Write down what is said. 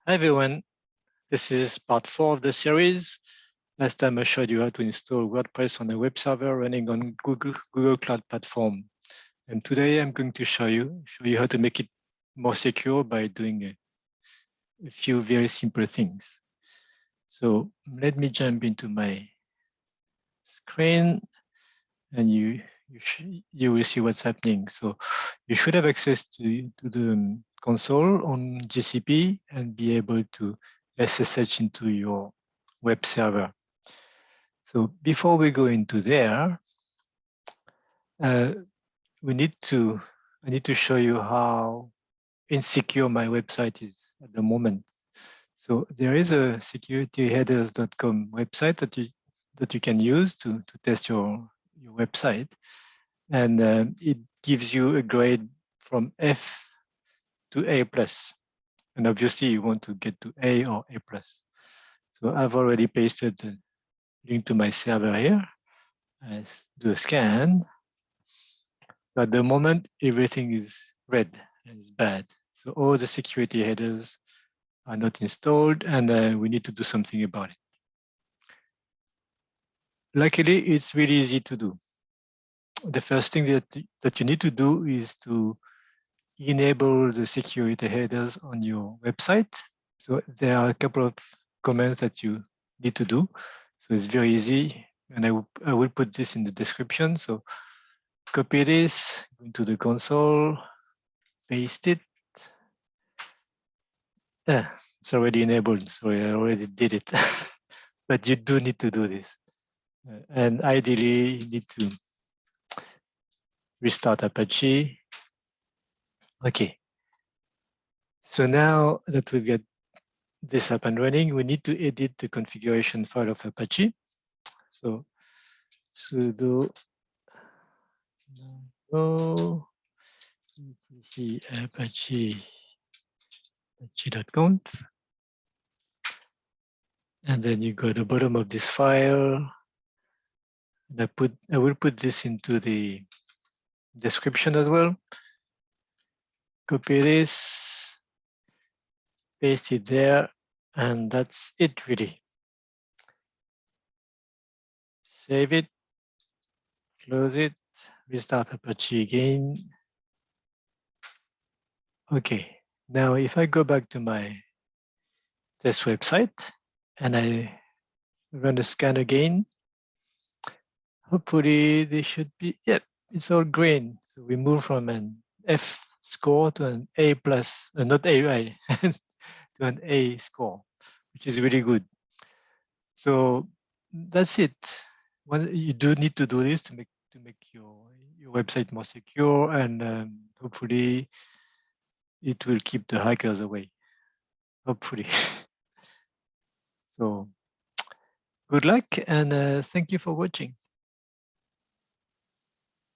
Hi everyone, this is part 4 of the series. Last time I showed you how to install WordPress on a web server running on Google Cloud Platform. And today I'm going to show you how to make it more secure by doing a few very simple things. So let me jump into my screen and you will see what's happening. So you should have access to the console on GCP and be able to SSH into your web server. So before we go into there, I need to show you how insecure my website is at the moment. So there is a securityheaders.com website that you can use to test your website, and it gives you a grade from F to A+. And obviously you want to get to A or A+. So I've already pasted the link to my server here. Let's do a scan. So at the moment, everything is red and it's bad. So all the security headers are not installed, and we need to do something about it. Luckily, it's really easy to do. The first thing that you need to do is to enable the security headers on your website. So there are a couple of commands that you need to do. So it's very easy, and I will put this in the description. So copy this, go into the console, paste it. It's already enabled. Sorry, I already did it. But you do need to do this. And ideally, you need to restart Apache. Okay. So now that we've got this up and running, we need to edit the configuration file of Apache. So sudo apache.conf, and then you go to the bottom of this file, and I will put this into the description as well. Copy this, paste it there, and that's it really. Save it, close it, restart Apache again. Okay, now if I go back to my test website and I run a scan again, hopefully they should be, yep, it's all green. So we move from an F score to an A+, not A, to an A score, which is really good. So that's it. You do need to do this to make your website more secure, and hopefully it will keep the hackers away. Hopefully. So good luck, and thank you for watching.